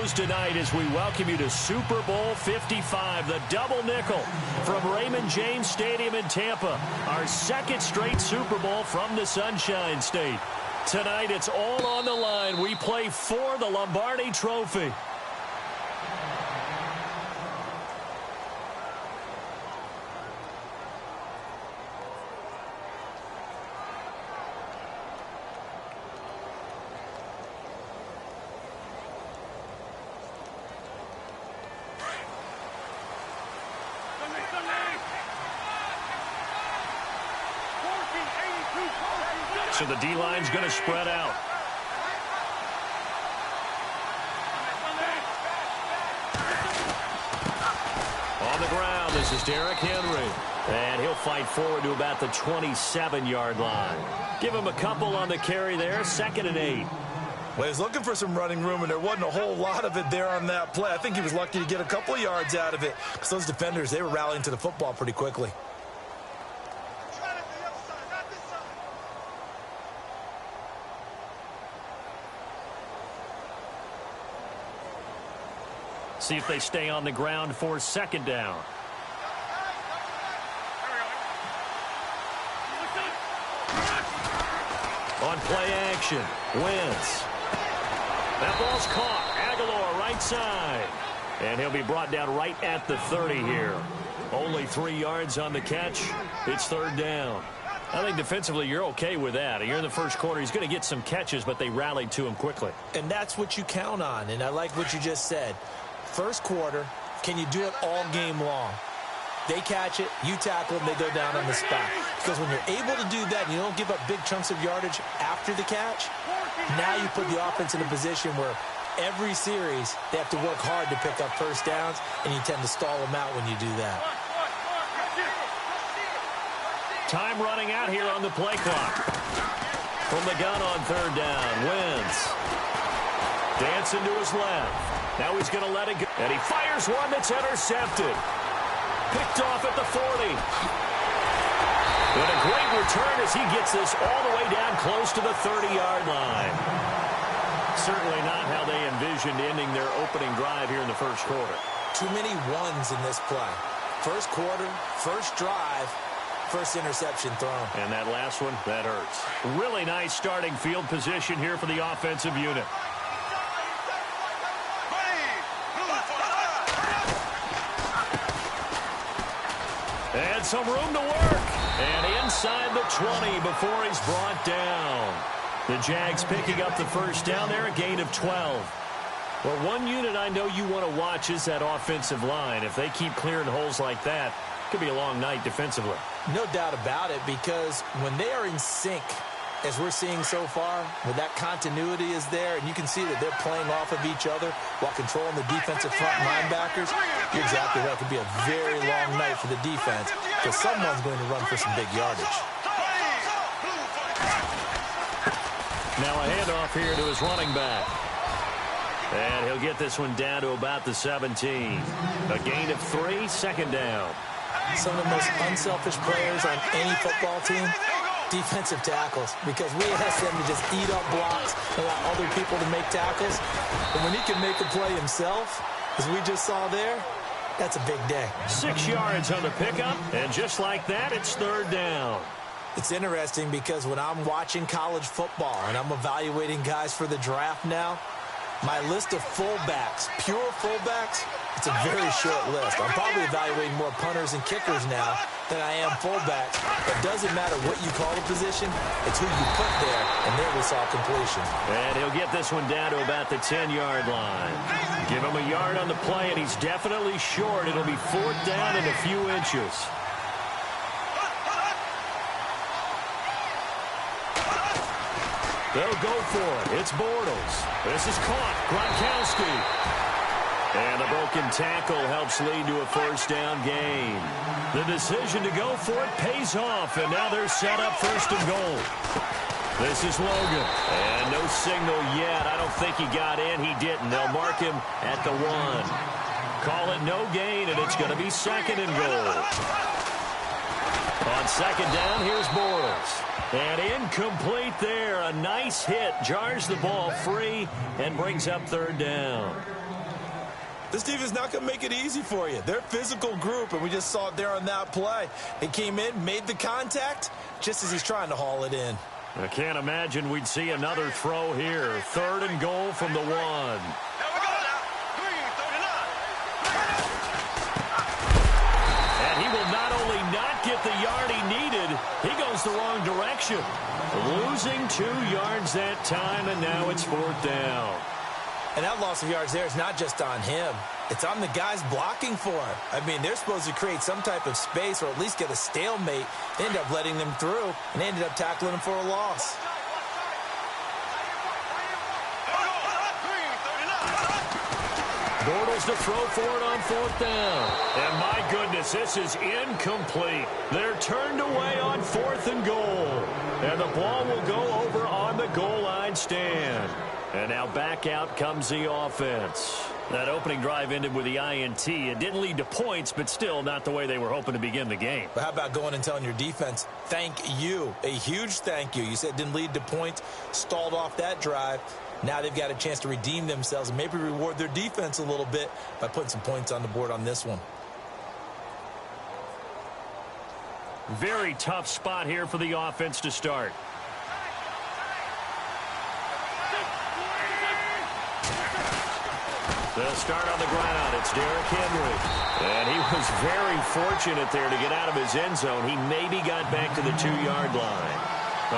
goes tonight as we welcome you to Super Bowl 55, the double nickel from Raymond James Stadium in Tampa, our second straight Super Bowl from the Sunshine State. Tonight, it's all on the line. We play for the Lombardi Trophy. So the D-line's going to spread out. On the ground, this is Derrick Henry. And he'll fight forward to about the 27-yard line. Give him a couple on the carry there, 2nd and 8. Well, he was looking for some running room, and there wasn't a whole lot of it there on that play. I think he was lucky to get a couple of yards out of it because those defenders, they were rallying to the football pretty quickly. See if they stay on the ground for 2nd down. On play action, Wentz. That ball's caught. Aguilar right side. And he'll be brought down right at the 30 here. Only 3 yards on the catch. It's 3rd down. I think defensively you're okay with that. You're in the first quarter. He's going to get some catches, but they rallied to him quickly. And that's what you count on, and I like what you just said. First quarter, can you do it all game long? They catch it, you tackle them, they go down on the spot. Because when you're able to do that and you don't give up big chunks of yardage after the catch, now you put the offense in a position where every series they have to work hard to pick up first downs, and you tend to stall them out when you do that. Time running out here on the play clock. From the gun on 3rd down, Wentz. Dancing to his left. Now he's going to let it go. And he fires one that's intercepted. Picked off at the 40. But a great return as he gets this all the way down close to the 30-yard line. Certainly not how they envisioned ending their opening drive here in the first quarter. Too many ones in this play. First quarter, first drive, first interception thrown. And that last one, that hurts. Really nice starting field position here for the offensive unit. And some room to work. And inside the 20 before he's brought down. The Jags picking up the first down there, a gain of 12. Well, one unit I know you want to watch is that offensive line. If they keep clearing holes like that, it could be a long night defensively. No doubt about it, because when they are in sync, as we're seeing so far, where that continuity is there, and you can see that they're playing off of each other while controlling the defensive front linebackers, you're exactly right. It could be a very long night for the defense because someone's going to run for some big yardage. Now a handoff here to his running back. And he'll get this one down to about the 17. A gain of 3, 2nd down. Some of the most unselfish players on any football team, defensive tackles, because we ask them to just eat up blocks and allow other people to make tackles. And when he can make a play himself, as we just saw there, that's a big day. 6 yards on the pickup, and just like that, it's 3rd down. It's interesting because when I'm watching college football and I'm evaluating guys for the draft now, my list of fullbacks, pure fullbacks, it's a very short list. I'm probably evaluating more punters and kickers now than I am fullbacks. It doesn't matter what you call the position, it's who you put there, and there we saw completion. And he'll get this one down to about the 10-yard line. Give him a yard on the play, and he's definitely short. It'll be 4th down and a few inches. They'll go for it. It's Bortles. This is caught. Gronkowski. And the broken tackle helps lead to a 1st down gain. The decision to go for it pays off, and now they're set up 1st and goal. This is Logan. And no signal yet. I don't think he got in. He didn't. They'll mark him at the 1. Call it no gain, and it's going to be 2nd and goal. On 2nd down, here's Bortles. And incomplete there. A nice hit. Jars the ball free and brings up 3rd down. This defense is not going to make it easy for you. They're a physical group, and we just saw it there on that play. They came in, made the contact, just as he's trying to haul it in. I can't imagine we'd see another throw here. 3rd and goal from the 1. And he will not only not get the yard he needed, he goes the wrong direction. Losing 2 yards that time, and now it's 4th down. And that loss of yards there is not just on him. It's on the guys blocking for him. I mean, they're supposed to create some type of space or at least get a stalemate. They ended up letting them through, and they ended up tackling him for a loss. Bortles to throw for it on 4th down. And my goodness, this is incomplete. They're turned away on 4th and goal. And the ball will go over on the goal line stand. And now back out comes the offense. That opening drive ended with the INT. It didn't lead to points, but still not the way they were hoping to begin the game. But how about going and telling your defense, thank you, a huge thank you. You said it didn't lead to points, stalled off that drive. Now they've got a chance to redeem themselves and maybe reward their defense a little bit by putting some points on the board on this one. Very tough spot here for the offense to start. The start on the ground, it's Derrick Henry. And he was very fortunate there to get out of his end zone. He maybe got back to the 2-yard line.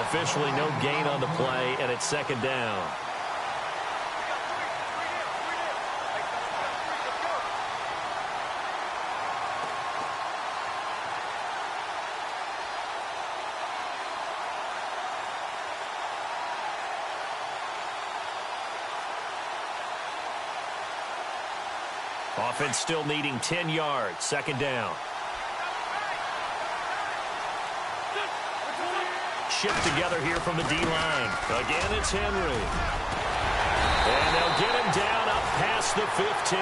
Officially no gain on the play, and it's 2nd down. Offense still needing 10 yards. 2nd down. Shipped together here from the D-line. Again, it's Henry. And they'll get him down up past the 15.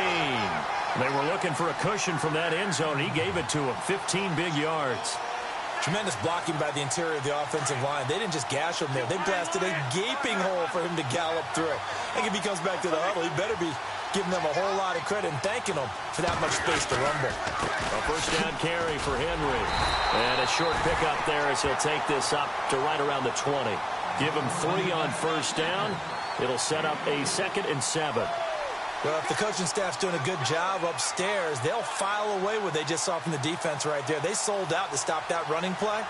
They were looking for a cushion from that end zone. He gave it to him. 15 big yards. Tremendous blocking by the interior of the offensive line. They didn't just gash him there. They blasted a gaping hole for him to gallop through. I think if he comes back to the huddle, he better be giving them a whole lot of credit and thanking them for that much space to rumble. A 1st down carry for Henry. And a short pickup there as he'll take this up to right around the 20. Give him 3 on 1st down. It'll set up a 2nd and 7. Well, if the coaching staff's doing a good job upstairs, they'll file away what they just saw from the defense right there. They sold out to stop that running play.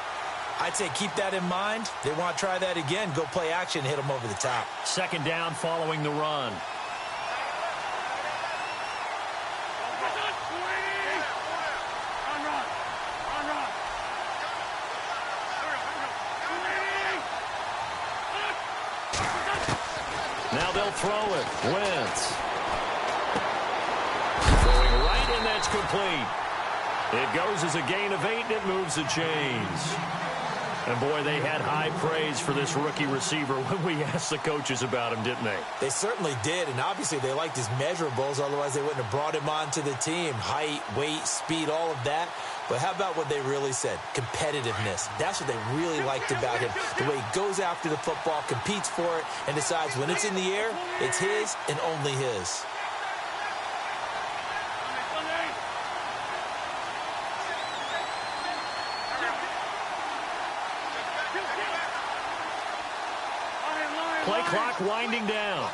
I'd say keep that in mind. They want to try that again. Go play action, hit them over the top. 2nd down following the run. Now they'll throw it. Wentz. Throwing right, and that's complete. It goes as a gain of 8, and it moves the chains. And, boy, they had high praise for this rookie receiver when we asked the coaches about him, didn't they? They certainly did, and obviously they liked his measurables. Otherwise, they wouldn't have brought him onto the team. Height, weight, speed, all of that. But how about what they really said? Competitiveness. That's what they really liked about him. The way he goes after the football, competes for it, and decides when it's in the air, it's his and only his. Play clock winding down.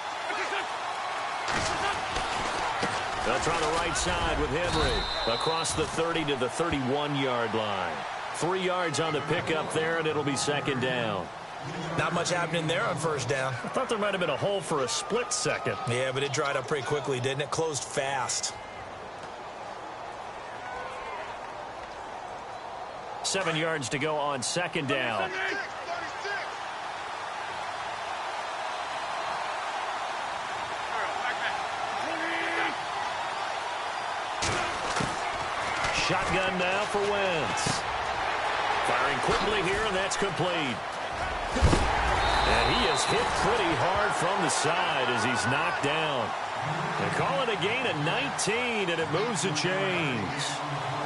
They'll try the right side with Henry across the 30 to the 31-yard line. 3 yards on the pickup there, and it'll be 2nd down. Not much happening there on 1st down. I thought there might have been a hole for a split second. Yeah, but it dried up pretty quickly, didn't it? Closed fast. 7 yards to go on 2nd down. Shotgun now for Wentz. Firing quickly here, and that's complete. And he is hit pretty hard from the side as he's knocked down. They call it a gain of 19, and it moves the chains.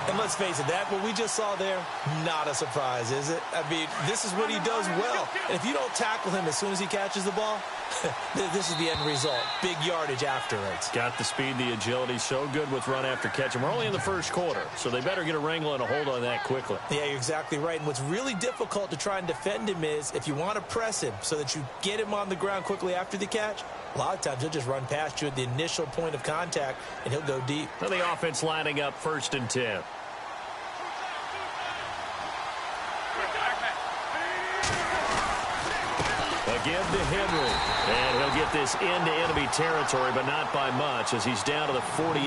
And let's face it, what we just saw there, not a surprise, is it? I mean, this is what he does well. And if you don't tackle him as soon as he catches the ball, this is the end result. Big yardage afterwards. Got the speed, the agility, so good with run after catch. And we're only in the first quarter, so they better get a wrangle and a hold on that quickly. Yeah, you're exactly right. And what's really difficult to try and defend him is if you want to press him so that you get him on the ground quickly after the catch, a lot of times he'll just run past you at the initial point of contact, and he'll go deep. So the offense lining up 1st and 10. Again to Henry. And he'll get this into enemy territory, but not by much as he's down to the 48.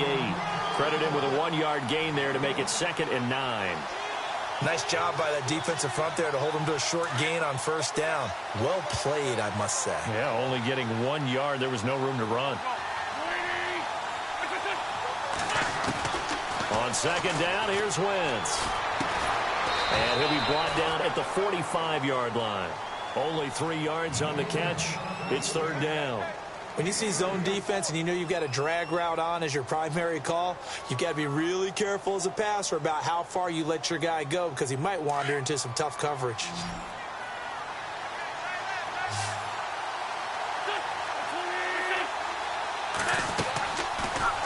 Credit him with a 1-yard gain there to make it 2nd and 9. Nice job by that defensive front there to hold him to a short gain on 1st down. Well played, I must say. Yeah, only getting 1 yard. There was no room to run. On 2nd down, here's Wentz. And he'll be brought down at the 45-yard line. Only 3 yards on the catch. It's 3rd down. When you see zone defense and you know you've got a drag route on as your primary call, you've got to be really careful as a passer about how far you let your guy go because he might wander into some tough coverage.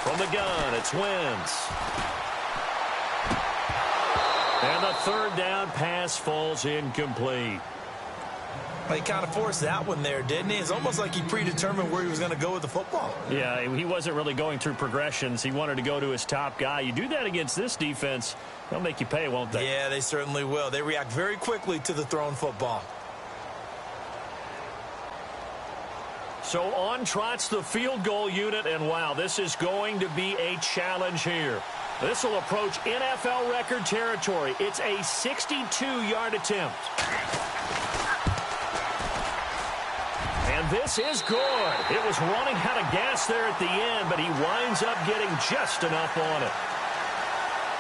From the gun, it's Wentz. And the 3rd down pass falls incomplete. He kind of forced that one there, didn't he? It's almost like he predetermined where he was going to go with the football. Yeah, he wasn't really going through progressions. He wanted to go to his top guy. You do that against this defense, they'll make you pay, won't they? Yeah, they certainly will. They react very quickly to the thrown football. So on trots the field goal unit, and wow, this is going to be a challenge here. This will approach NFL record territory. It's a 62-yard attempt. And this is good. It was running out of gas there at the end, but he winds up getting just enough on it.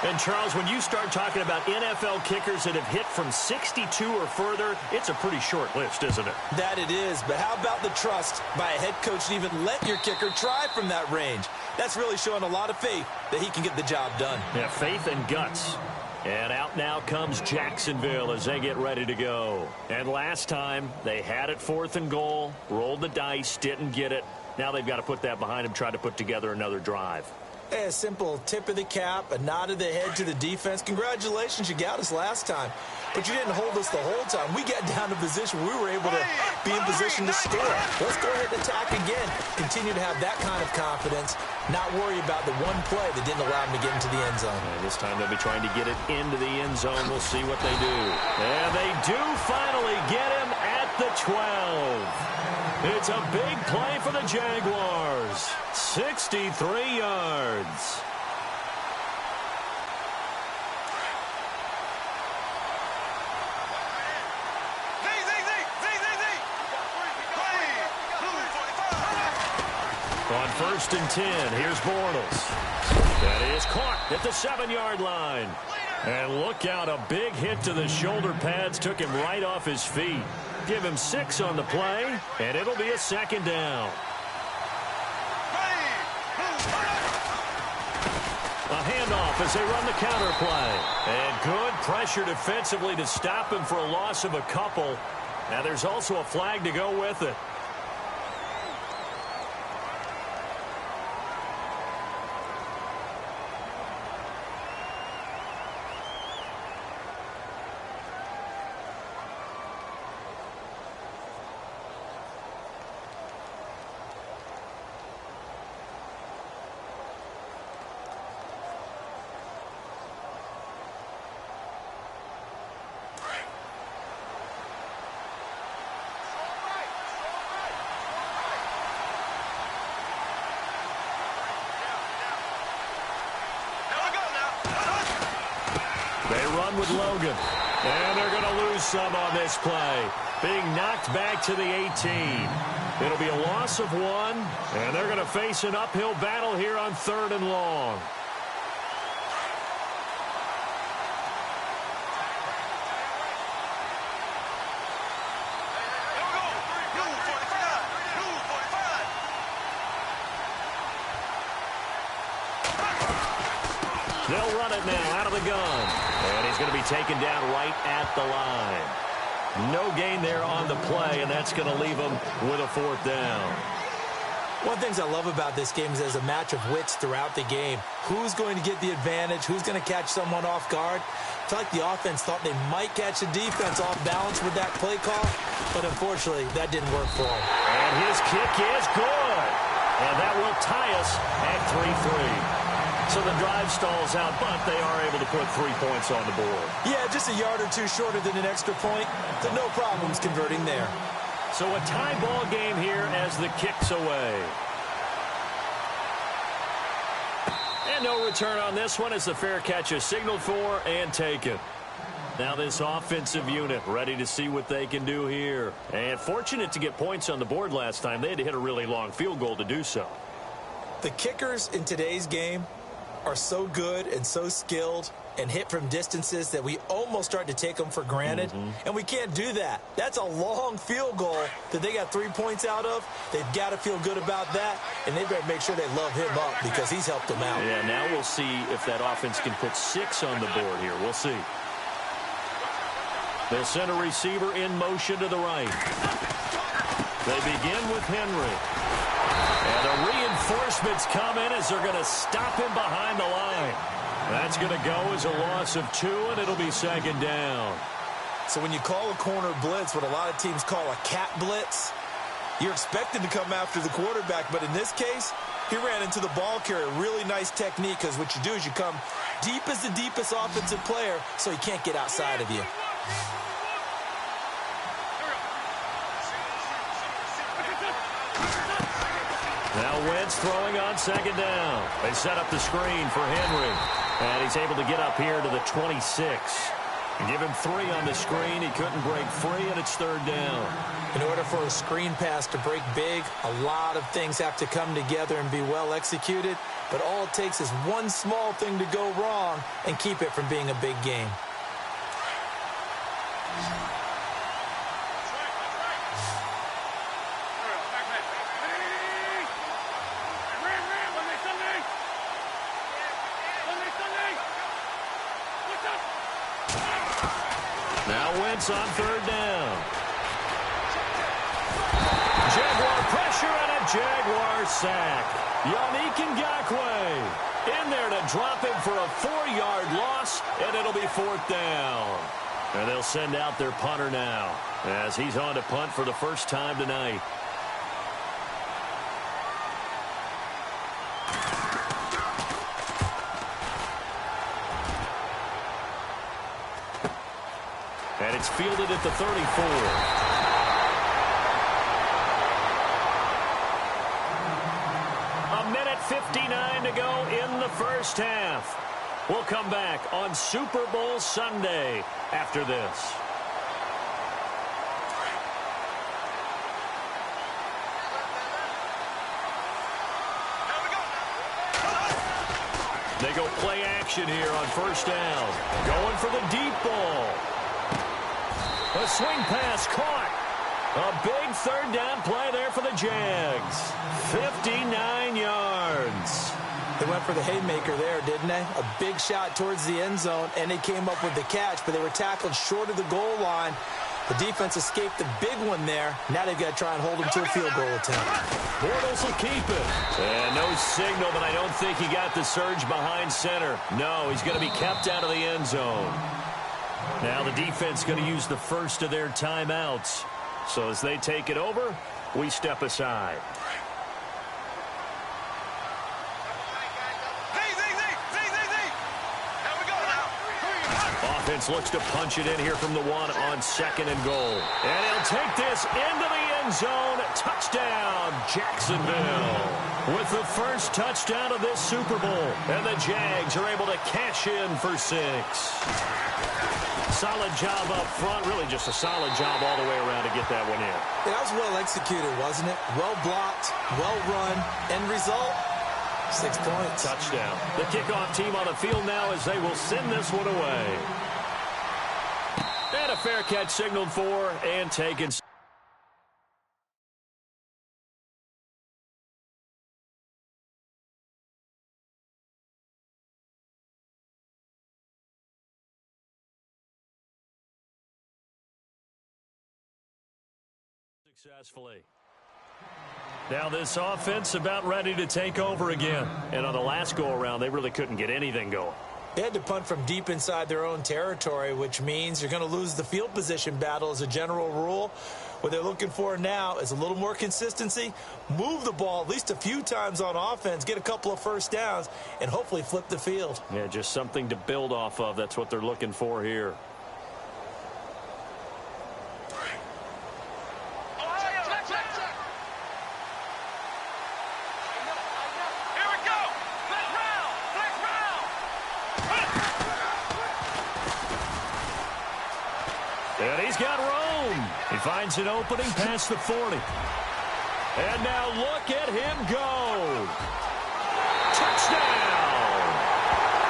And, Charles, when you start talking about NFL kickers that have hit from 62 or further, it's a pretty short list, isn't it? That it is, but how about the trust by a head coach to even let your kicker try from that range? That's really showing a lot of faith that he can get the job done. Yeah, faith and guts. And out now comes Jacksonville as they get ready to go. And last time, they had it 4th and goal, rolled the dice, didn't get it. Now they've got to put that behind them, try to put together another drive. A simple tip of the cap, a nod of the head to the defense. Congratulations, you got us last time. But you didn't hold us the whole time. We got down to position where we were able to be in position to score. Let's go ahead and attack again. Continue to have that kind of confidence. Not worry about the one play that didn't allow them to get into the end zone. And this time they'll be trying to get it into the end zone. We'll see what they do. And they do finally get him at the 12. It's a big play for the Jaguars. 63 yards. On 1st and 10, here's Bortles. That is caught at the 7-yard line. And look out, a big hit to the shoulder pads took him right off his feet. Give him 6 on the play, and it'll be a 2nd down. A handoff as they run the counter play. And good pressure defensively to stop him for a loss of a couple. Now there's also a flag to go with it. They run with Logan. And they're going to lose some on this play. Being knocked back to the 18. It'll be a loss of 1. And they're going to face an uphill battle here on 3rd and long. They'll run it now out of the gun. And he's going to be taken down right at the line. No gain there on the play, and that's going to leave him with a 4th down. One of the things I love about this game is there's a match of wits throughout the game. Who's going to get the advantage? Who's going to catch someone off guard? I feel like the offense thought they might catch the defense off balance with that play call, but unfortunately, that didn't work for them. And his kick is good. And that will tie us at 3-3. So the drive stalls out, but they are able to put 3 points on the board. Yeah, just a yard or two shorter than an extra point, so no problems converting there. So a tie ball game here as the kick's away. And no return on this one as the fair catch is signaled for and taken. Now this offensive unit ready to see what they can do here. And fortunate to get points on the board last time. They had to hit a really long field goal to do so. The kickers in today's game are so good and so skilled and hit from distances that we almost start to take them for granted. And we can't do that. That's a long field goal that they got 3 points out of. They've got to feel good about that, and they better make sure they love him up because he's helped them out. Yeah, now we'll see if that offense can put 6 on the board here. We'll see. They'll send a receiver in motion to the right. They begin with Henry. And the reinforcements come in as they're going to stop him behind the line. That's going to go as a loss of 2, and it'll be 2nd down. So when you call a corner blitz, what a lot of teams call a cat blitz, you're expected to come after the quarterback. But in this case, he ran into the ball carrier. Really nice technique, because what you do is you come deep as the deepest offensive player so he can't get outside of you. Now Wentz throwing on 2nd down. They set up the screen for Henry. And he's able to get up here to the 26. Give him 3 on the screen. He couldn't break free, and it's 3rd down. In order for a screen pass to break big, a lot of things have to come together and be well executed. But all it takes is one small thing to go wrong and keep it from being a big game. Now Wentz on 3rd down. Jaguar pressure and a Jaguar sack. Yannick Ngakoue in there to drop him for a 4-yard loss, and it'll be 4th down. And they'll send out their punter now as he's on to punt for the first time tonight. And it's fielded at the 34. A minute 59 to go in the first half. We'll come back on Super Bowl Sunday after this. They go play action here on 1st down. Going for the deep ball. A swing pass caught. A big 3rd down play there for the Jags. 59 yards. They went for the haymaker there, didn't they? A big shot towards the end zone, and they came up with the catch, but they were tackled short of the goal line. The defense escaped the big one there. Now they've got to try and hold them to a field goal attempt. Bortles will keep it. And no signal, but I don't think he got the surge behind center. No, he's going to be kept out of the end zone. Now the defense going to use the first of their timeouts. So as they take it over, we step aside. Offense looks to punch it in here from the 1 on 2nd and goal. And he'll take this into the end zone. Touchdown, Jacksonville. With the first touchdown of this Super Bowl. And the Jags are able to cash in for 6. Solid job up front. Really just a solid job all the way around to get that one in. Yeah, that was well executed, wasn't it? Well blocked, well run. End result, 6 points. Touchdown. The kickoff team on the field now as they will send this one away. And a fair catch signaled for and taken. successfully. Now this offense about ready to take over again. And on the last go-around, they really couldn't get anything going. They had to punt from deep inside their own territory, which means you're going to lose the field position battle as a general rule. What they're looking for now is a little more consistency, move the ball at least a few times on offense, get a couple of first downs, and hopefully flip the field. Yeah, just something to build off of. That's what they're looking for here. And he's got room. He finds an opening past the 40. And now look at him go. Touchdown.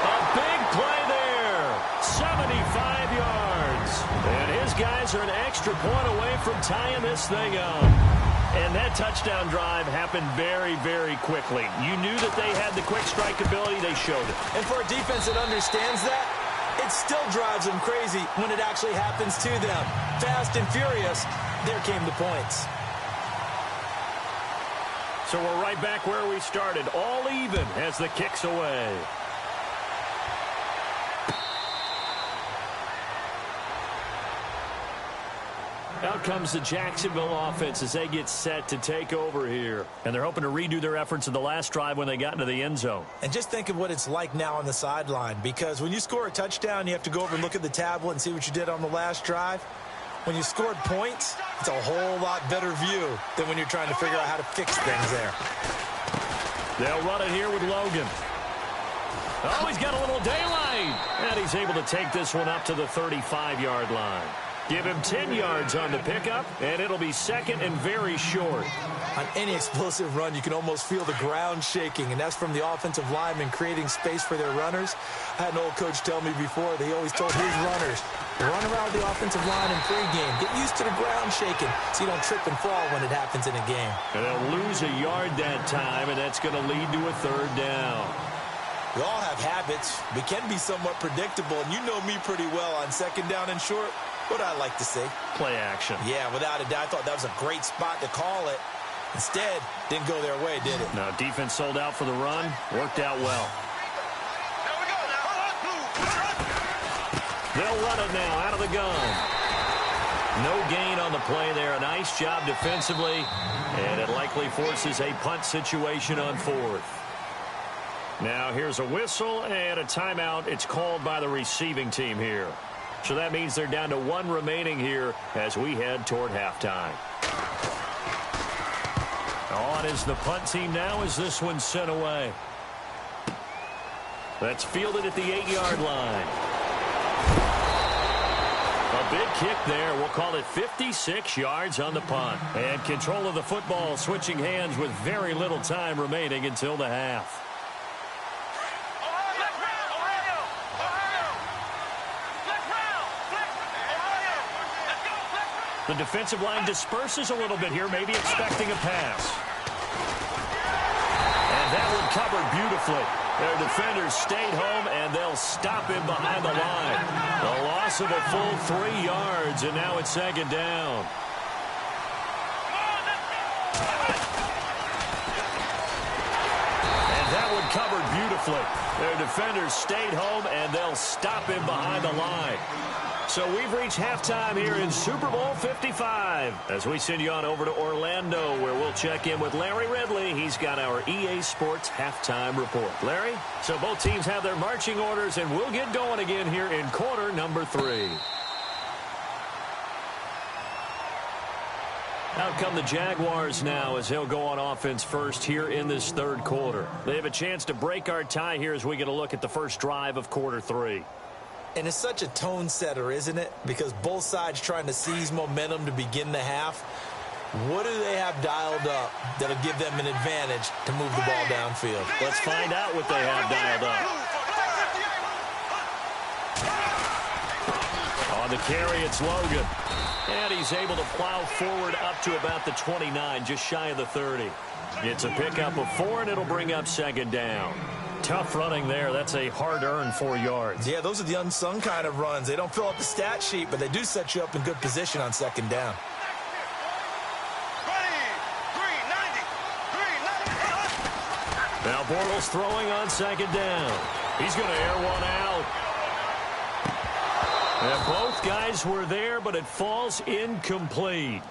A big play there. 75 yards. And his guys are an extra point away from tying this thing up. And that touchdown drive happened very, very quickly. You knew that they had the quick strike ability. They showed it. And for a defense that understands that, it still drives them crazy when it actually happens to them. Fast and furious, there came the points. So we're right back where we started, all even as the kick's away. Out comes the Jacksonville offense as they get set to take over here. And they're hoping to redo their efforts in the last drive when they got into the end zone. And just think of what it's like now on the sideline, because when you score a touchdown, you have to go over and look at the tablet and see what you did on the last drive. When you scored points, it's a whole lot better view than when you're trying to figure out how to fix things there. They'll run it here with Logan. Oh, he's got a little daylight. And he's able to take this one up to the 35-yard line. Give him 10 yards on the pickup, and it'll be second and very short. On any explosive run, you can almost feel the ground shaking, and that's from the offensive linemen creating space for their runners. I had an old coach tell me before, they always told his runners, run around the offensive line in pregame. Get used to the ground shaking so you don't trip and fall when it happens in a game. And they'll lose a yard that time, and that's going to lead to a third down. We all have habits. We can be somewhat predictable, and you know me pretty well on second down and short. What do I like to see? Play action. Yeah, without a doubt. I thought that was a great spot to call it. Instead, didn't go their way, did it? No, defense sold out for the run. Worked out well. They'll run it now out of the gun. No gain on the play there. A nice job defensively. And it likely forces a punt situation on fourth. Now here's a whistle and a timeout. It's called by the receiving team here. So that means they're down to one remaining here as we head toward halftime. On is the punt team now as this one's sent away. That's fielded at the 8-yard line. A big kick there. We'll call it 56 yards on the punt. And control of the football switching hands with very little time remaining until the half. The defensive line disperses a little bit here, maybe expecting a pass. And that one covered beautifully. Their defenders stayed home, and they'll stop him behind the line. A loss of a full 3 yards, and now it's second down. And that one covered beautifully. Their defenders stayed home, and they'll stop him behind the line. So we've reached halftime here in Super Bowl 55 as we send you on over to Orlando, where we'll check in with Larry Ridley. He's got our EA Sports halftime report. Larry, so both teams have their marching orders, and we'll get going again here in quarter number 3. Out come the Jaguars now as they'll go on offense first here in this third quarter. They have a chance to break our tie here as we get a look at the first drive of quarter 3. And it's such a tone setter, isn't it? Because both sides trying to seize momentum to begin the half. What do they have dialed up that'll give them an advantage to move the ball downfield? Let's find out what they have dialed up. On the carry, it's Logan. And he's able to plow forward up to about the 29, just shy of the 30. It's a pickup of 4, and it'll bring up second down. Tough running there. That's a hard-earned 4 yards. Yeah, those are the unsung kind of runs. They don't fill up the stat sheet, but they do set you up in good position on second down. Now Bortles throwing on second down. He's going to air one out. And both guys were there, but it falls incomplete.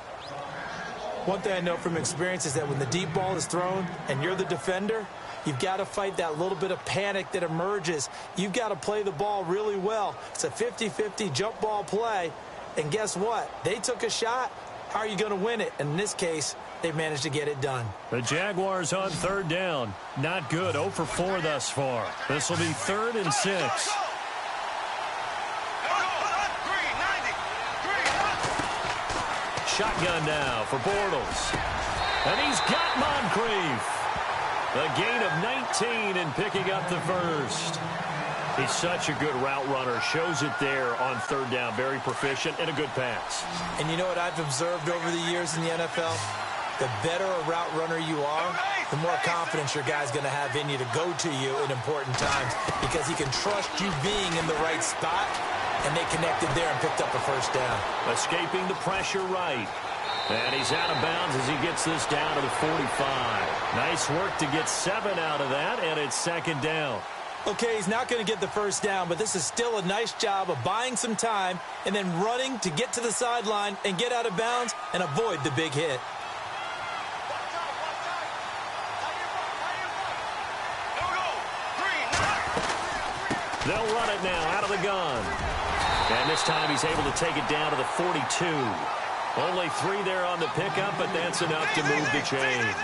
One thing I know from experience is that when the deep ball is thrown and you're the defender, you've got to fight that little bit of panic that emerges. You've got to play the ball really well. It's a 50-50 jump ball play. And guess what? They took a shot. How are you going to win it? And in this case, they managed to get it done. The Jaguars on third down. Not good. 0 for 4 thus far. This will be 3rd and 6. Shotgun now for Bortles. And he's got Moncrief. A gain of 19 and picking up the first. He's such a good route runner. Shows it there on third down. Very proficient and a good pass. And you know what I've observed over the years in the NFL? The better a route runner you are, the more confidence your guy's going to have in you to go to you in important times because he can trust you being in the right spot, and they connected there and picked up a first down. Escaping the pressure right. And he's out of bounds as he gets this down to the 45. Nice work to get 7 out of that, and it's second down. Okay, he's not going to get the first down, but this is still a nice job of buying some time and then running to get to the sideline and get out of bounds and avoid the big hit. They'll run it now out of the gun. And this time he's able to take it down to the 42. Only 3 there on the pickup, but that's enough to move the chains.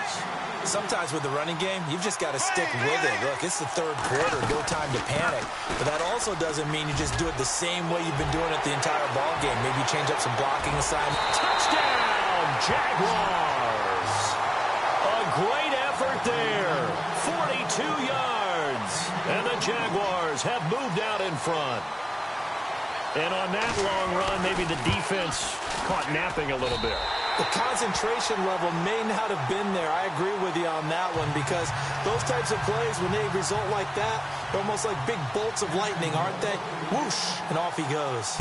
Sometimes with the running game, you've just got to stick with it. Look, it's the third quarter, no time to panic. But that also doesn't mean you just do it the same way you've been doing it the entire ball game. Maybe change up some blocking assignment. Touchdown, Jaguars! A great effort there. 42 yards. And the Jaguars have moved out in front. And on that long run, maybe the defense caught napping a little bit. The concentration level may not have been there. I agree with you on that one because those types of plays, when they result like that, they're almost like big bolts of lightning, aren't they? Whoosh, and off he goes.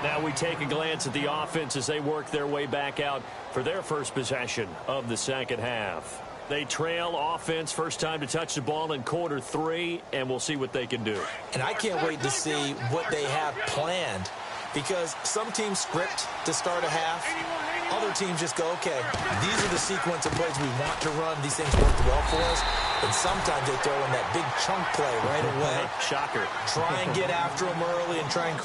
Now we take a glance at the offense as they work their way back out for their first possession of the second half. They trail offense, first time to touch the ball in quarter 3, and we'll see what they can do. And I can't wait to see what they have planned because some teams script to start a half. Other teams just go, okay, these are the sequence of plays we want to run. These things worked well for us. And sometimes they throw in that big chunk play right away. Shocker. Try and get after them early and try and...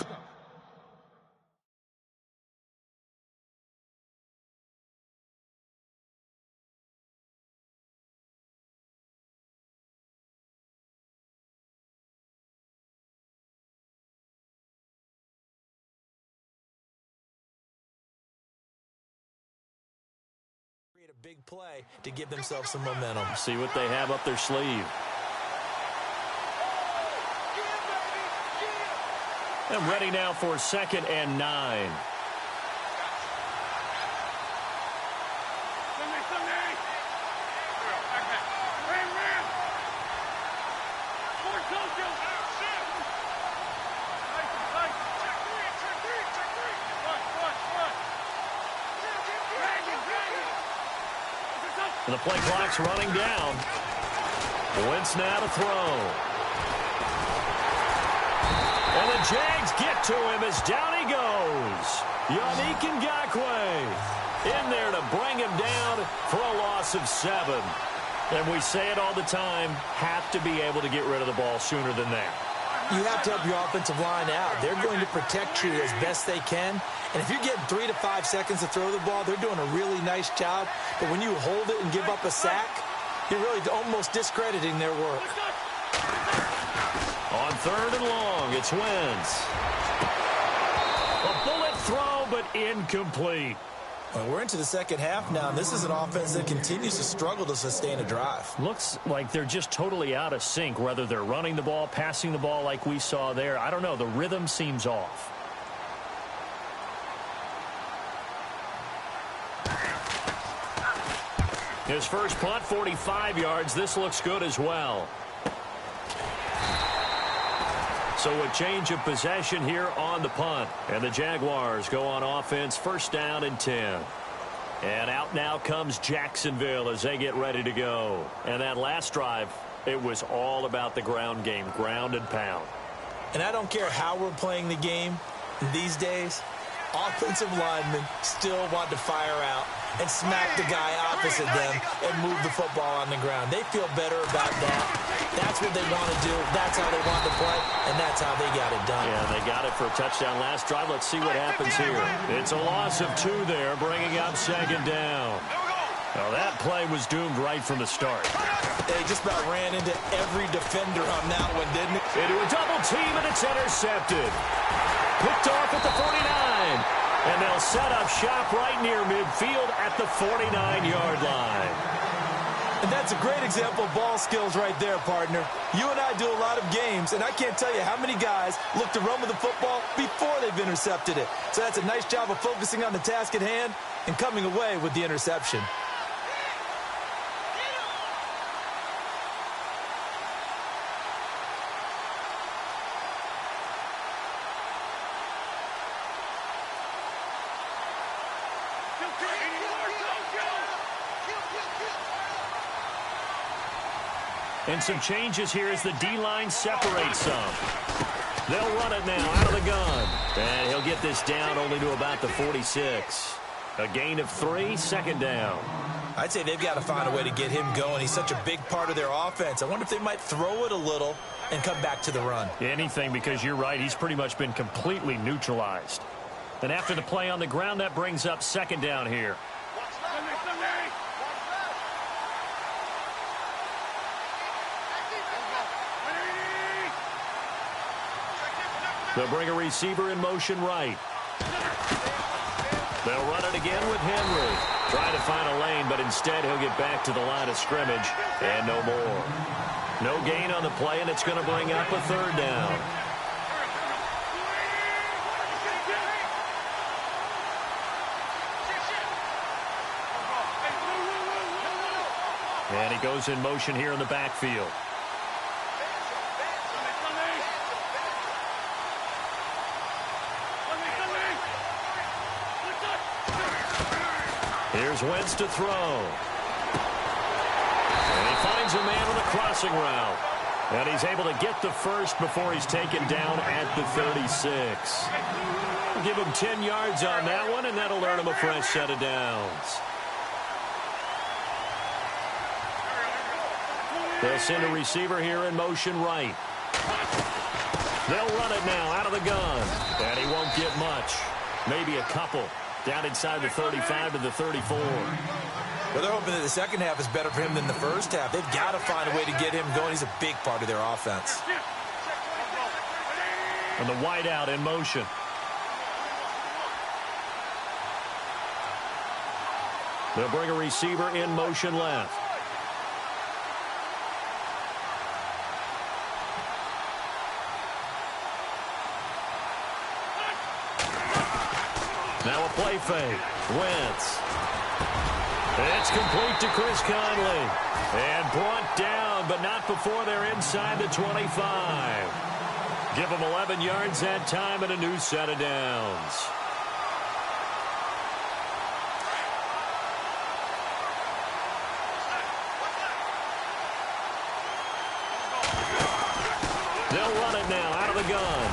a big play to give themselves some momentum. See what they have up their sleeve. And ready now for 2nd and 9. The play clock's running down. Wentz now to throw. And the Jags get to him as down he goes. Yannick Ngakoue in there to bring him down for a loss of 7. And we say it all the time, have to be able to get rid of the ball sooner than that. You have to help your offensive line out. They're going to protect you as best they can. And if you're getting 3 to 5 seconds to throw the ball, they're doing a really nice job. But when you hold it and give up a sack, you're really almost discrediting their work. On 3rd and long, it's Wentz. A bullet throw, but incomplete. Well, we're into the second half now, and this is an offense that continues to struggle to sustain a drive. Looks like they're just totally out of sync, whether they're running the ball, passing the ball like we saw there. I don't know. The rhythm seems off. His first punt, 45 yards. This looks good as well. So a change of possession here on the punt. And the Jaguars go on offense, first down and 10. And out now comes Jacksonville as they get ready to go. And that last drive, it was all about the ground game, ground and pound. And I don't care how we're playing the game these days, offensive linemen still want to fire out and smack the guy opposite them and move the football on the ground. They feel better about that. That's what they want to do. That's how they want to play, and that's how they got it done. Yeah, they got it for a touchdown last drive. Let's see what happens here. It's a loss of 2 there, bringing up second down. Now, that play was doomed right from the start. They just about ran into every defender on that one, didn't it? Into a double team, and it's intercepted. Picked off at the 49. And they'll set up shop right near midfield at the 49-yard line. And that's a great example of ball skills right there, partner. You and I do a lot of games, and I can't tell you how many guys look to run with the football before they've intercepted it. So that's a nice job of focusing on the task at hand and coming away with the interception. And some changes here as the D-line separates some. They'll run it now out of the gun. And he'll get this down only to about the 46. A gain of 3, second down. I'd say they've got to find a way to get him going. He's such a big part of their offense. I wonder if they might throw it a little and come back to the run. Anything, because you're right. He's pretty much been completely neutralized. And after the play on the ground, that brings up second down here. They'll bring a receiver in motion right. They'll run it again with Henry. Trying to find a lane, but instead he'll get back to the line of scrimmage and no more. No gain on the play, and it's going to bring up a third down. And he goes in motion here in the backfield. Here's Wentz to throw. And he finds a man on the crossing route. And he's able to get the first before he's taken down at the 36. Give him 10 yards on that one, and that'll earn him a fresh set of downs. They'll send a receiver here in motion right. They'll run it now out of the gun. And he won't get much. Maybe a couple. Down inside the 35 to the 34. Well, they're hoping that the second half is better for him than the first half. They've got to find a way to get him going. He's a big part of their offense. And the wideout in motion. They'll bring a receiver in motion left. Now a play fake. Wentz. It's complete to Chris Conley. And brought down, but not before they're inside the 25. Give them 11 yards that time and a new set of downs. They'll run it now out of the gun.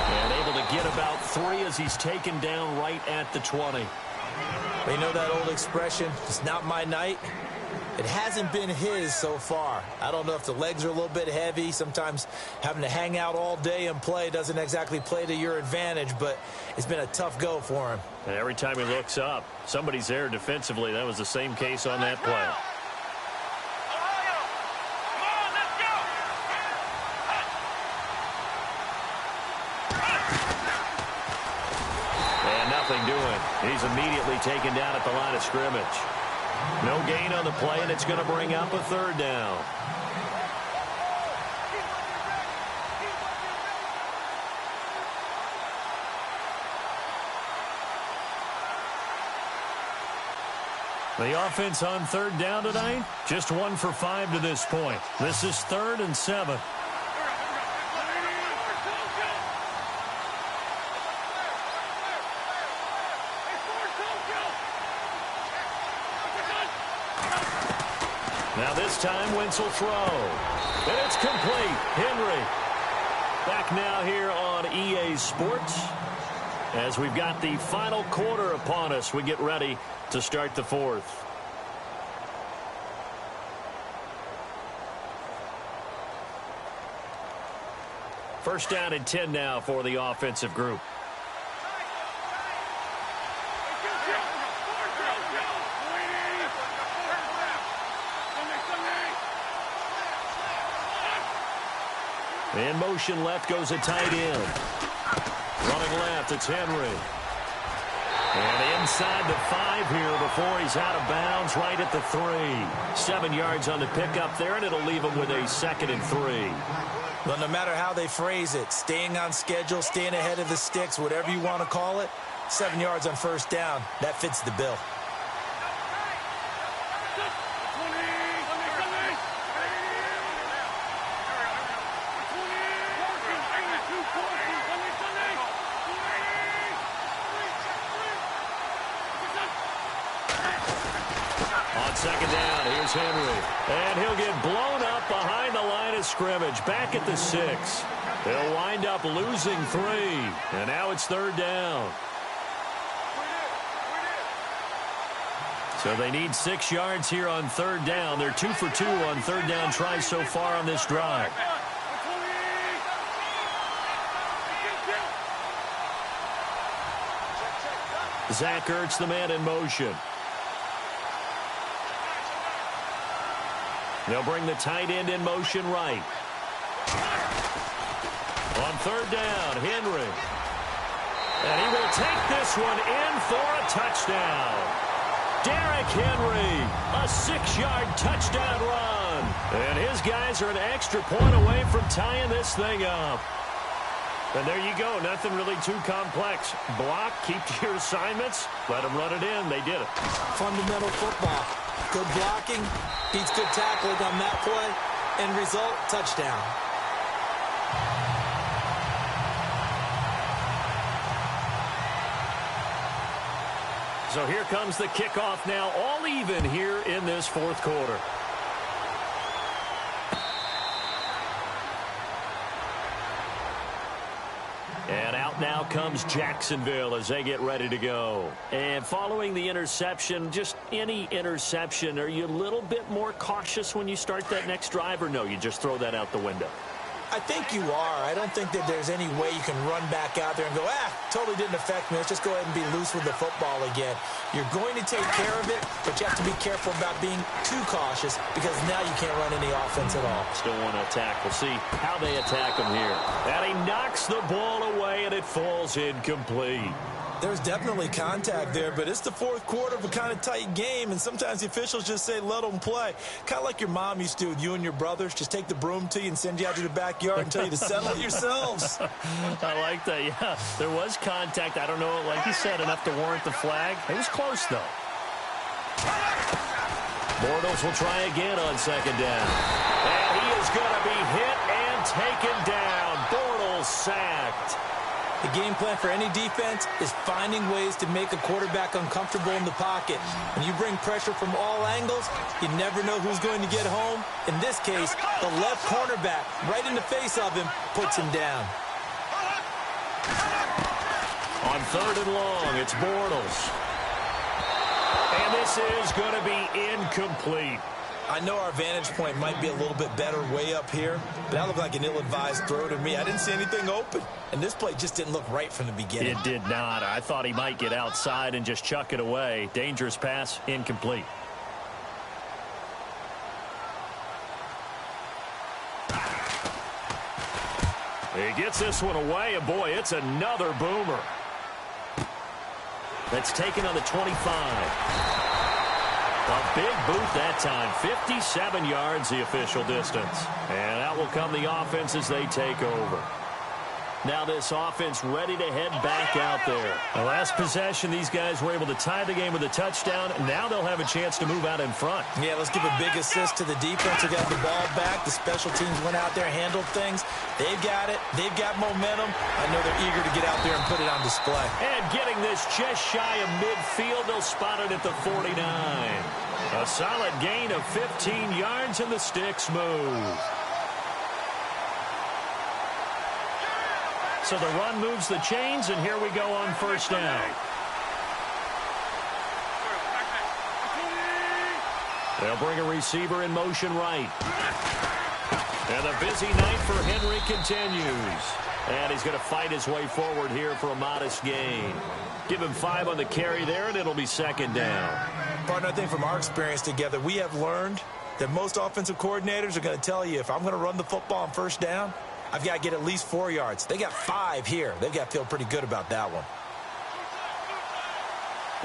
And able to get about 3 as he's taken down right at the 20. You know that old expression, it's not my night? It hasn't been his so far. I don't know if the legs are a little bit heavy. Sometimes having to hang out all day and play doesn't exactly play to your advantage, but it's been a tough go for him. And every time he looks up, somebody's there defensively. That was the same case on that play. He's immediately taken down at the line of scrimmage. No gain on the play, and it's going to bring up a third down. The offense on third down tonight, just 1 for 5 to this point. This is 3rd and 7. Now this time, Wentz will throw. And it's complete. Henry. Back now here on EA Sports. As we've got the final quarter upon us, we get ready to start the fourth. First down and 10 now for the offensive group. In motion left goes a tight end. Running left, it's Henry. And inside the 5 here before he's out of bounds, right at the 3. 7 yards on the pickup there, and it'll leave him with a 2nd and 3. Well, no matter how they phrase it, staying on schedule, staying ahead of the sticks, whatever you want to call it, 7 yards on first down, that fits the bill. Second down, here's Henry. And he'll get blown up behind the line of scrimmage. Back at the 6. They'll wind up losing 3. And now it's 3rd down. So they need 6 yards here on 3rd down. They're 2 for 2 on 3rd down tries so far on this drive. Zach Ertz, the man in motion. They'll bring the tight end in motion right. On 3rd down, Henry. And he will take this one in for a touchdown. Derrick Henry, a 6-yard touchdown run. And his guys are an extra point away from tying this thing up. And there you go. Nothing really too complex. Block, keep to your assignments, let them run it in. They did it. Fundamental football. Good blocking, beats good tackling on that play. End result, touchdown. So here comes the kickoff now, all even here in this 4th quarter. And out now comes Jacksonville as they get ready to go. And following the interception, just any interception, are you a little bit more cautious when you start that next drive, or no, you just throw that out the window? I think you are. I don't think that there's any way you can run back out there and go, totally didn't affect me. Let's just go ahead and be loose with the football again. You're going to take care of it, but you have to be careful about being too cautious because now you can't run any offense at all. Still want to attack. We'll see how they attack him here. And he knocks the ball away, and it falls incomplete. There's definitely contact there, but it's the 4th quarter of a kind of tight game, and sometimes the officials just say, let them play. Kind of like your mom used to with you and your brothers. Just take the broom to you and send you out to the backyard and tell you to settle it yourselves. I like that, yeah. There was contact. I don't know, like you said, enough to warrant the flag. It was close, though. Bortles will try again on 2nd down. And he is going to be hit and taken down. Bortles sacked. The game plan for any defense is finding ways to make a quarterback uncomfortable in the pocket. When you bring pressure from all angles, you never know who's going to get home. In this case, the left cornerback, right in the face of him, puts him down. On 3rd and long, it's Bortles. And this is going to be incomplete. I know our vantage point might be a little bit better way up here, but that looked like an ill-advised throw to me. I didn't see anything open, and this play just didn't look right from the beginning. It did not. I thought he might get outside and just chuck it away. Dangerous pass, incomplete. He gets this one away, and boy, it's another boomer. That's taken on the 25. A big boot that time, 57 yards the official distance. And out will come the offense as they take over. Now this offense ready to head back out there. The last possession, these guys were able to tie the game with a touchdown. Now they'll have a chance to move out in front. Yeah, let's give a big assist to the defense who got the ball back. The special teams went out there, handled things. They've got it. They've got momentum. I know they're eager to get out there and put it on display. And getting this just shy of midfield, they'll spot it at the 49. A solid gain of 15 yards, and the sticks move. So the run moves the chains, and here we go on first down. They'll bring a receiver in motion right. And a busy night for Henry continues. And he's going to fight his way forward here for a modest gain. Give him 5 on the carry there, and it'll be second down. Partner, I think from our experience together, we have learned that most offensive coordinators are going to tell you, if I'm going to run the football on first down, I've got to get at least 4 yards. They got 5 here. They've got to feel pretty good about that one.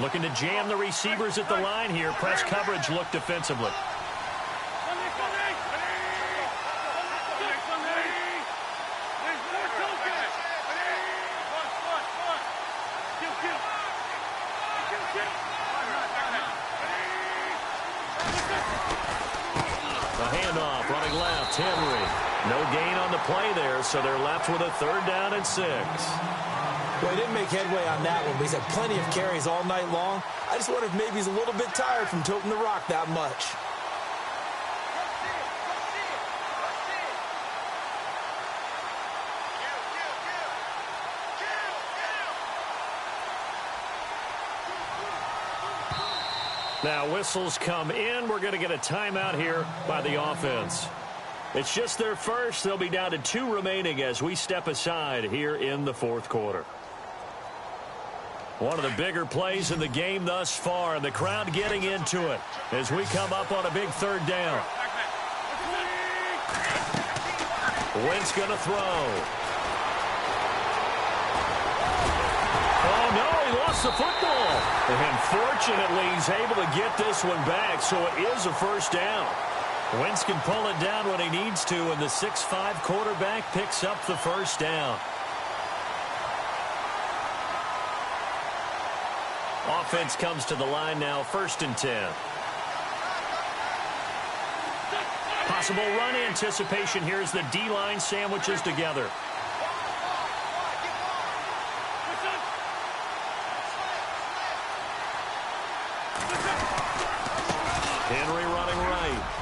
Looking to jam the receivers at the line here. Press coverage look defensively. The handoff, running left, Henry. No gain on the play there, so they're left with a third down and 6. Well, he didn't make headway on that one, but he's had plenty of carries all night long. I just wonder if maybe he's a little bit tired from toting the rock that much. Now whistles come in. We're going to get a timeout here by the offense. It's just their first. They'll be down to 2 remaining as we step aside here in the fourth quarter. One of the bigger plays in the game thus far, and the crowd getting into it as we come up on a big third down. Wentz going to throw. Oh, no, he lost the football. And fortunately, he's able to get this one back, so it is a first down. Wentz can pull it down when he needs to, and the 6'5" quarterback picks up the first down. Offense comes to the line now, 1st and 10. Possible run anticipation here as the D-line sandwiches together. Henry running right.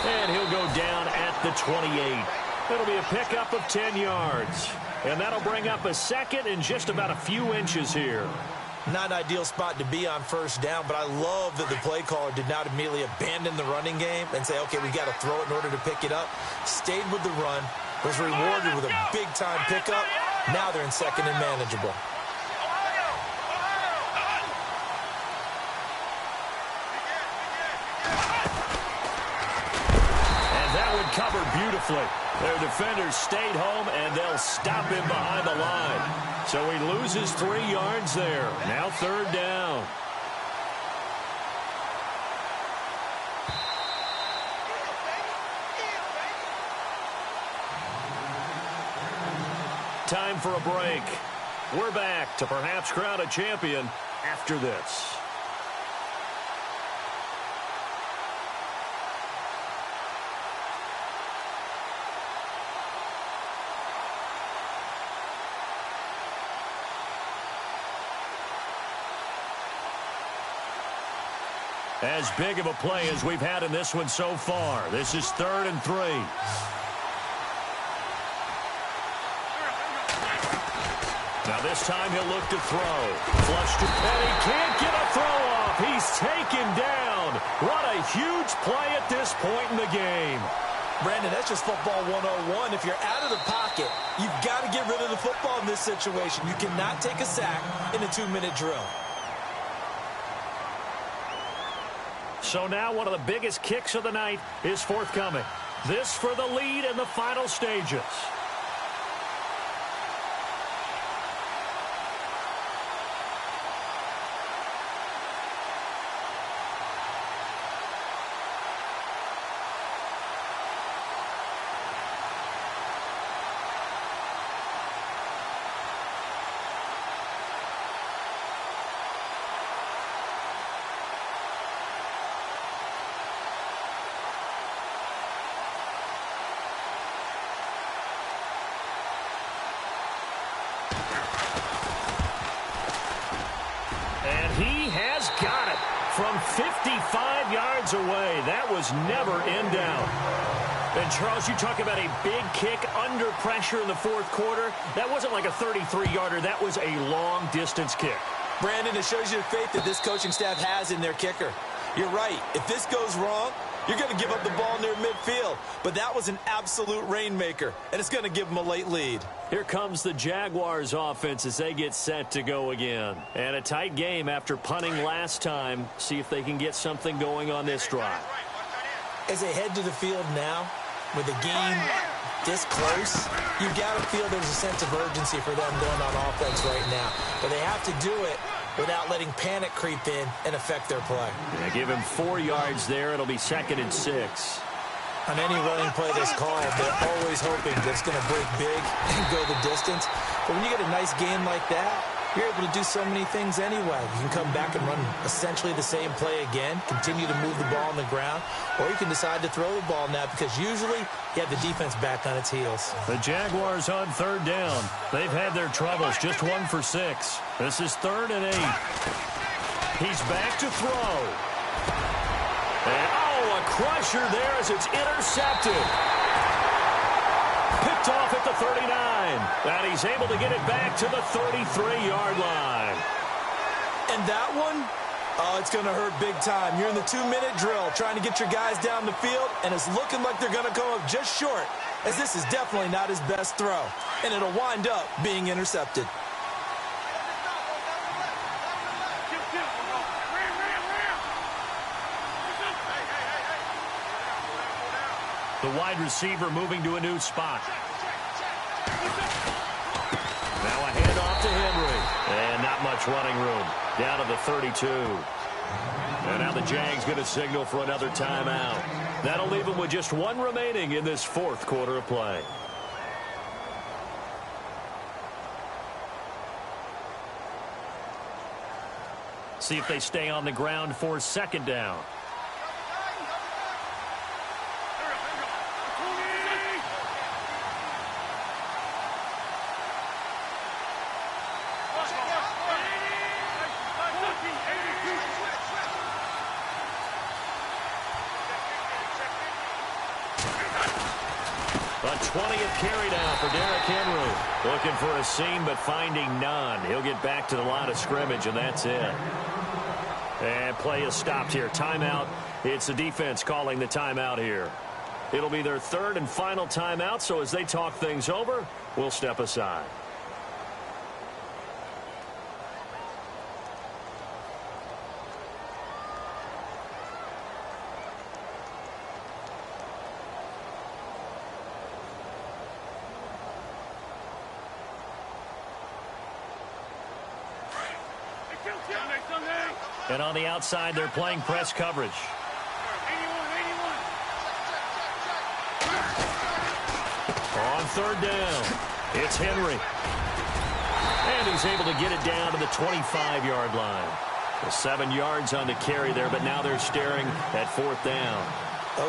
And he'll go down at the 28. It'll be a pickup of 10 yards. And that'll bring up a second and just about a few inches here. Not an ideal spot to be on first down, but I love that the play caller did not immediately abandon the running game and say, okay, we've got to throw it in order to pick it up. Stayed with the run, was rewarded with a big-time pickup. Now they're in second and manageable. Covered beautifully. Their defenders stayed home, and they'll stop him behind the line. So he loses 3 yards there. Now third down. Time for a break. We're back to perhaps crown a champion after this. As big of a play as we've had in this one so far. This is 3rd and 3. Now this time he'll look to throw. Flush to Petty. Can't get a throw off. He's taken down. What a huge play at this point in the game. Brandon, that's just football 101. If you're out of the pocket, you've got to get rid of the football in this situation. You cannot take a sack in a 2-minute drill. So now one of the biggest kicks of the night is forthcoming. This for the lead in the final stages. He has got it from 55 yards away. That was never in doubt. And, Charles, you talk about a big kick under pressure in the fourth quarter. That wasn't like a 33-yarder. That was a long-distance kick. Brandon, it shows you the faith that this coaching staff has in their kicker. You're right. If this goes wrong, you're going to give up the ball near midfield. But that was an absolute rainmaker, and it's going to give them a late lead. Here comes the Jaguars offense as they get set to go again. And a tight game after punting last time. See if they can get something going on this drive. As they head to the field now, with the game this close, you got to feel there's a sense of urgency for them going on offense right now. But they have to do it without letting panic creep in and affect their play. Yeah, give him 4 yards there. It'll be 2nd and 6. On any running play that's called, they're always hoping that it's going to break big and go the distance. But when you get a nice game like that, you're able to do so many things anyway. You can come back and run essentially the same play again, continue to move the ball on the ground, or you can decide to throw the ball now because usually you have the defense back on its heels. The Jaguars on 3rd down. They've had their troubles, just 1 for 6. This is 3rd and 8. He's back to throw. And, a crusher there as it's intercepted. Picked off at the 39. And he's able to get it back to the 33-yard line. And that one, it's going to hurt big time. You're in the 2-minute drill trying to get your guys down the field, and it's looking like they're going to come up just short, as this is definitely not his best throw. And it'll wind up being intercepted. The wide receiver moving to a new spot. Now a handoff to Henry. And not much running room. Down to the 32. And now the Jags going to signal for another timeout. That'll leave them with just 1 remaining in this 4th quarter of play. See if they stay on the ground for 2nd down. A 20th carry down for Derrick Henry. Looking for a seam, but finding none. He'll get back to the line of scrimmage, and that's it. And play is stopped here. Timeout. It's the defense calling the timeout here. It'll be their 3rd and final timeout, so as they talk things over, we'll step aside. And on the outside, they're playing press coverage. On 3rd down, it's Henry. And he's able to get it down to the 25-yard line. 7 yards on the carry there, but now they're staring at 4th down.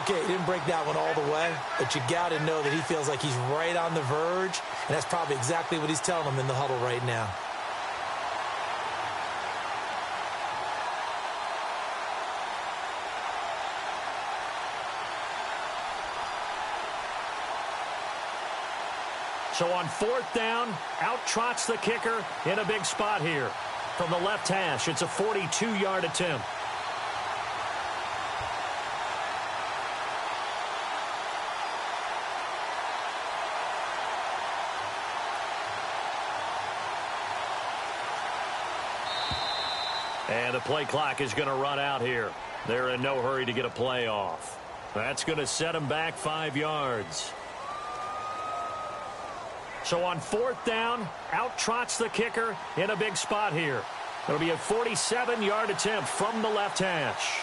Okay, he didn't break that one all the way, but you got to know that he feels like he's right on the verge, and that's probably exactly what he's telling them in the huddle right now. So on 4th down, out trots the kicker in a big spot here. From the left hash, it's a 42-yard attempt. And the play clock is going to run out here. They're in no hurry to get a play off. That's going to set them back 5 yards. So on 4th down, out trots the kicker in a big spot here. It'll be a 47-yard attempt from the left hash.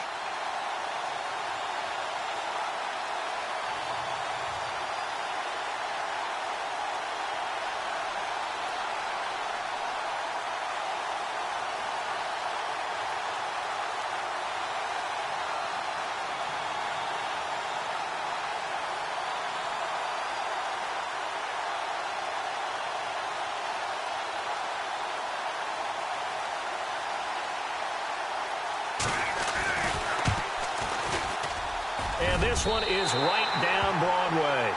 this one is right down Broadway.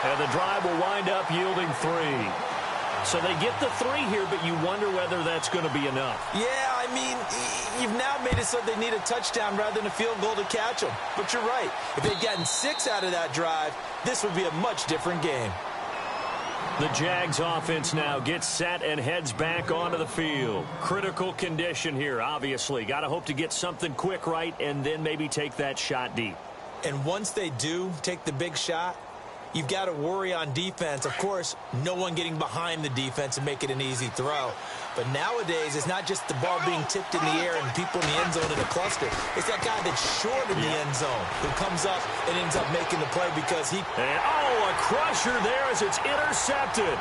And the drive will wind up yielding 3. So they get the 3 here, but you wonder whether that's going to be enough. Yeah, I mean, you've now made it so they need a touchdown rather than a field goal to catch them. But you're right. If they'd gotten 6 out of that drive, this would be a much different game. The Jags offense now gets set and heads back onto the field. Critical condition here, obviously. Got to hope to get something quick right and then maybe take that shot deep. And once they do take the big shot, you've got to worry on defense. Of course, no one getting behind the defense and make it an easy throw. But nowadays, it's not just the ball being tipped in the air and people in the end zone in a cluster. It's that guy that's short in the end zone who comes up and ends up making the play because he... And, a crusher there as it's intercepted.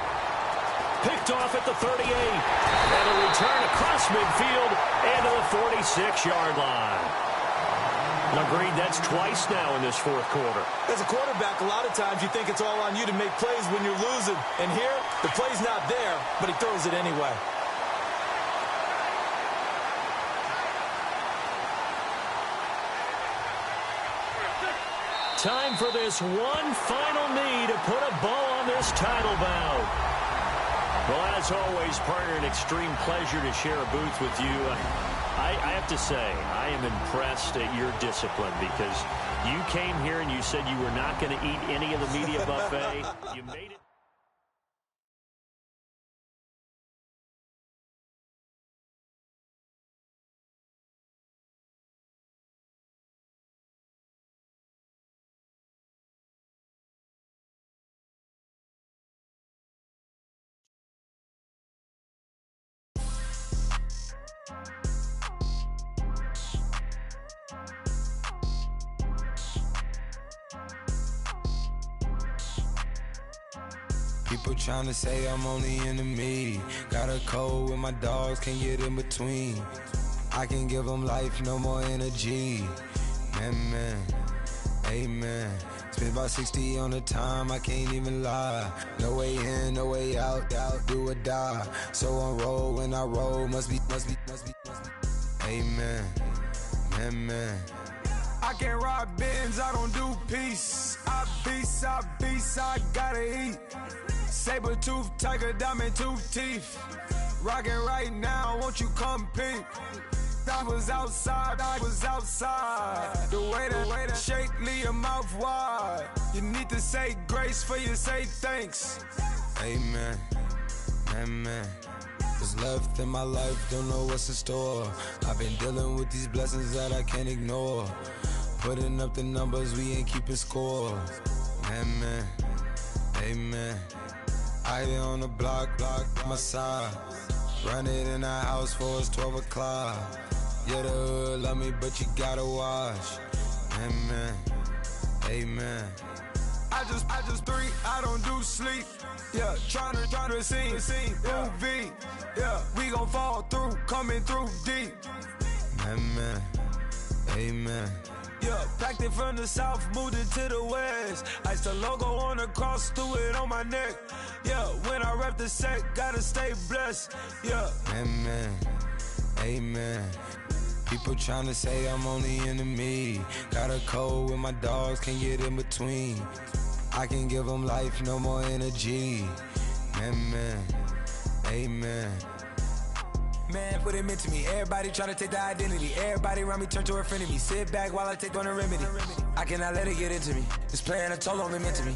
Picked off at the 38. And a return across midfield and to the 46-yard line. Agreed, that's twice now in this fourth quarter. As a quarterback, a lot of times you think it's all on you to make plays when you're losing. And here, the play's not there, but he throws it anyway. Time for this one final knee to put a bow on this title bout. Well, as always, partner, an extreme pleasure to share a booth with you. I have to say, I am impressed at your discipline because you came here and you said you were not going to eat any of the media buffet. You made it. People tryna say I'm only in the me. Got a cold with my dogs, can't get in between. I can give them life, no more energy. Man, amen. Spent about 60 on the time, I can't even lie. No way in, no way out, do or die. So on roll, when I roll, must be. Amen, man. I can't ride Benz, I don't do peace. I beast, I gotta eat. Saber tooth, tiger, diamond tooth teeth. Rockin' right now, won't you come peep? I was outside. The way that shake, leave your mouth wide. You need to say grace for you say thanks. Amen, amen. What's left in my life, don't know what's in store. I've been dealing with these blessings that I can't ignore. Putting up the numbers, we ain't keeping score. Amen, amen. I here on the block, my side. Run it in the house for it's 12 o'clock. Yeah, the hood love me, but you gotta watch. Amen, amen. I just three, I don't do sleep. Yeah, tryna see movie. Yeah, we gon' fall through, coming through deep. Amen, amen. Yeah, packed it from the south, moved it to the west. Iced the logo on the cross, threw it on my neck. Yeah, when I rep the set, gotta stay blessed. Yeah, amen, amen. People tryna say I'm only in the me. Got a cold with my dogs, can't get in between. I can give them life, no more energy. Amen, amen. Man, what it meant to me. Everybody try to take the identity. Everybody around me turn to a friend of me. Sit back while I take on the remedy. I cannot let it get into me. It's playing a toll on me mentally.